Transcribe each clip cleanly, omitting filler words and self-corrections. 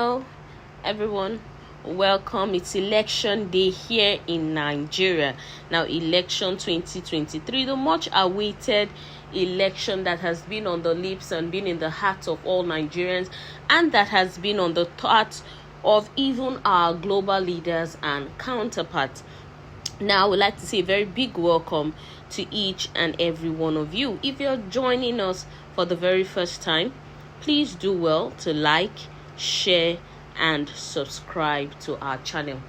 Hello, everyone. Welcome. It's election day here in Nigeria. Now, election 2023, the much awaited election that has been on the lips and been in the hearts of all Nigerians, and that has been on the thoughts of even our global leaders and counterparts. Now, I would like to say a very big welcome to each and every one of you. If you're joining us for the very first time, please do well to like, share, and subscribe to our channel.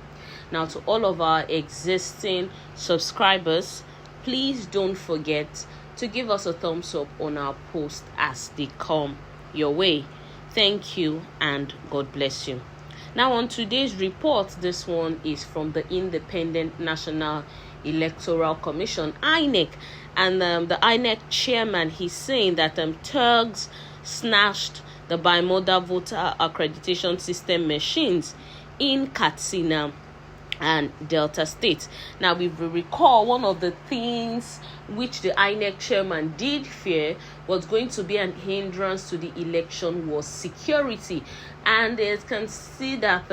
Now, to all of our existing subscribers, please don't forget to give us a thumbs up on our posts as they come your way. Thank you and God bless you. Now, on today's report, this one is from the Independent National Electoral Commission, Inec, and the Inec chairman, he's saying that Thūğ snatched the bimodal voter accreditation system machines in Katsina and Delta State. Now, we will recall one of the things which the INEC chairman did fear was going to be an hindrance to the election was security, and you can see that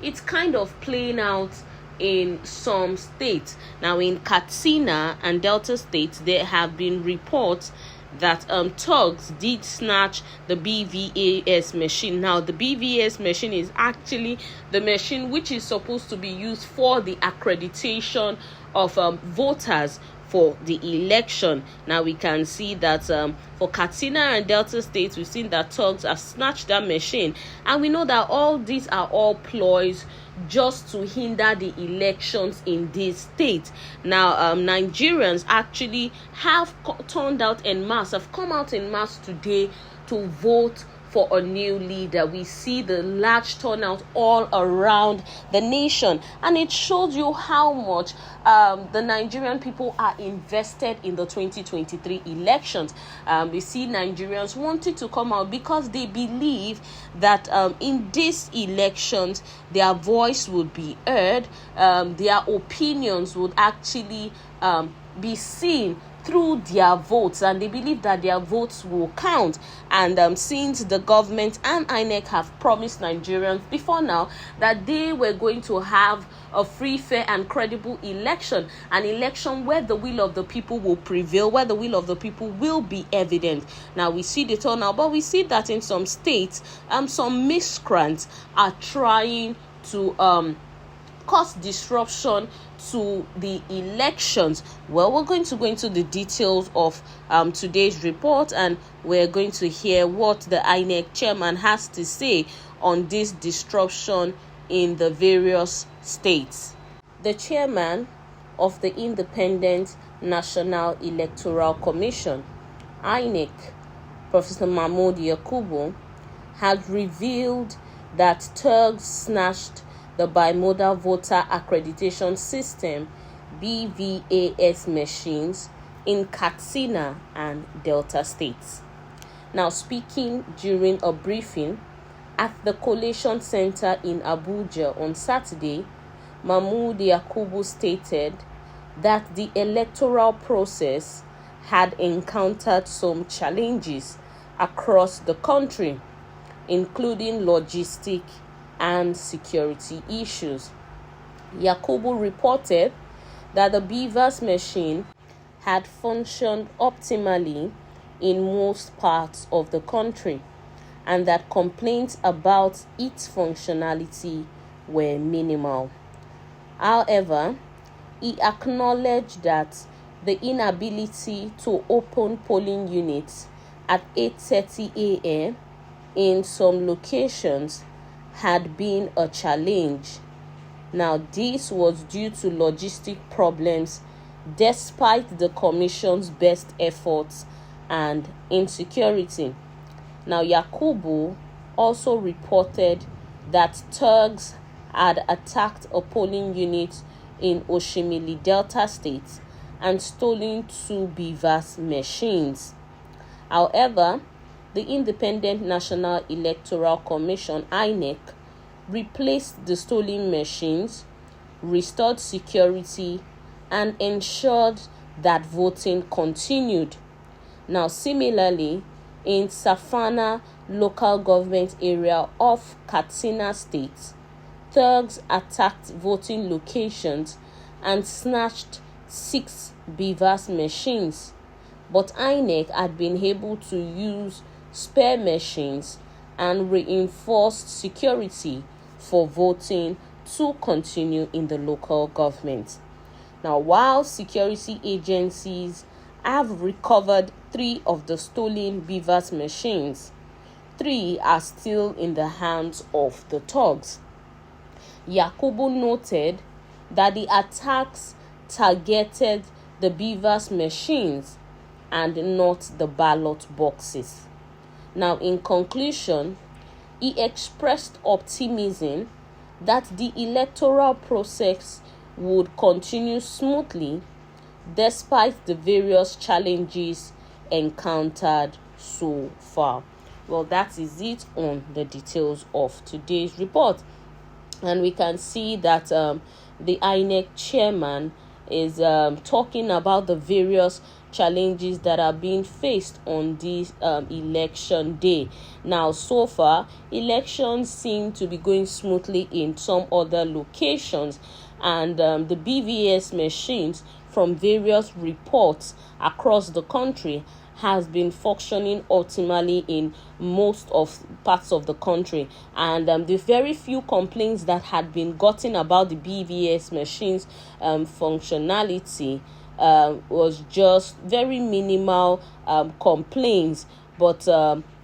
it's kind of playing out in some states. Now, in Katsina and Delta State, there have been reports that Thūğ did snatch the BVAS machine. Now, the BVAS machine is actually the machine which is supposed to be used for the accreditation of voters for the election. Now, we can see that for Katsina and Delta States, we've seen that Thūğ have snatched that machine, and we know that all these are all ploys just to hinder the elections in this state. Now, Nigerians actually have turned out en masse, have come out en masse today to vote for a new leader. We see the large turnout all around the nation, and it shows you how much the Nigerian people are invested in the 2023 elections. We see Nigerians wanting to come out because they believe that in these elections their voice would be heard, their opinions would actually be seen through their votes, and they believe that their votes will count. And since the government and INEC have promised Nigerians before now that they were going to have a free, fair, and credible election, an election where the will of the people will prevail, where the will of the people will be evident. Now, we see the turnout, but we see that in some states, some miscreants are trying to cause disruption to the elections. Well, we're going to go into the details of today's report, and we're going to hear what the INEC chairman has to say on this disruption in the various states. The chairman of the Independent National Electoral Commission, INEC, Professor Mahmood Yakubu, had revealed that Thūğ snatched the bimodal voter accreditation system BVAS machines in Katsina and Delta states. Now, speaking during a briefing at the Collation Center in Abuja on Saturday, Mahmood Yakubu stated that the electoral process had encountered some challenges across the country, including logistic and security issues. Yakubu reported that the BVAS machine had functioned optimally in most parts of the country, and that complaints about its functionality were minimal. However, he acknowledged that the inability to open polling units at 8:30 a.m. in some locations had been a challenge. Now, this was due to logistic problems despite the Commission's best efforts and insecurity. Now, Yakubu also reported that Thūğ had attacked a polling unit in Oshimili, Delta State, and stolen 2 BVAS machines. However, the Independent National Electoral Commission, INEC, replaced the stolen machines, restored security, and ensured that voting continued. Now, similarly, in Safana, local government area of Katsina State. Thugs attacked voting locations and snatched 6 Buhari'S machines, but Inec had been able to use spare machines and reinforced security for voting to continue in the local government. Now, while security agencies have recovered 3 of the stolen Buhari'S machines, 3 are still in the hands of the thugs. Yakubu noted that the attacks targeted the Buhari'S machines and not the ballot boxes. Now, in conclusion, he expressed optimism that the electoral process would continue smoothly despite the various challenges encountered so far. Well, that is it on the details of today's report. And we can see that the Inec chairman is talking about the various challenges that are being faced on this election day. Now, so far, elections seem to be going smoothly in some other locations, and the BVS machines, from various reports across the country, has been functioning optimally in most of parts of the country, and the very few complaints that had been gotten about the BVS machines functionality was just very minimal complaints, but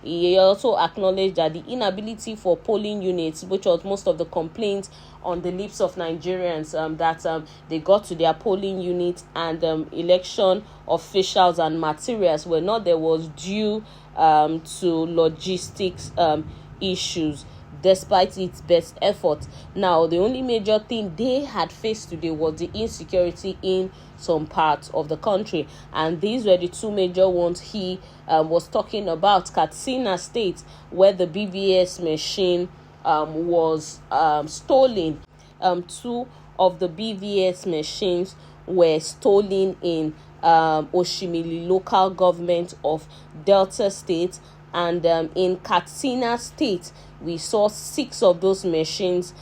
he also acknowledged that the inability for polling units, which was most of the complaints on the lips of Nigerians, that they got to their polling units and election officials and materials were not there, was due to logistics issues, despite its best effort. Now, the only major thing they had faced today was the insecurity in some parts of the country, and these were the 2 major ones he was talking about. Katsina State, where the BVS machine was stolen. 2 of the BVS machines were stolen in Oshimili local government of Delta State, and in Katsina State we saw 6 of those machines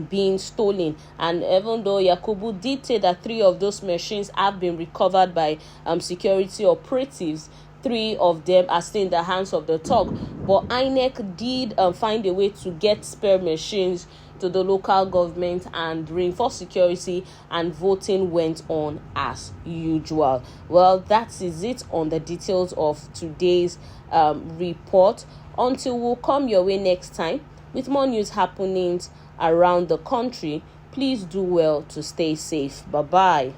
being stolen. And even though Yakubu did say that 3 of those machines have been recovered by security operatives, 3 of them are still in the hands of the thug. But Inec did find a way to get spare machines to the local government and reinforce security, and voting went on as usual. Well, that is it on the details of today's report. Until we'll come your way next time with more news happenings around the country, please do well to stay safe. Bye-bye.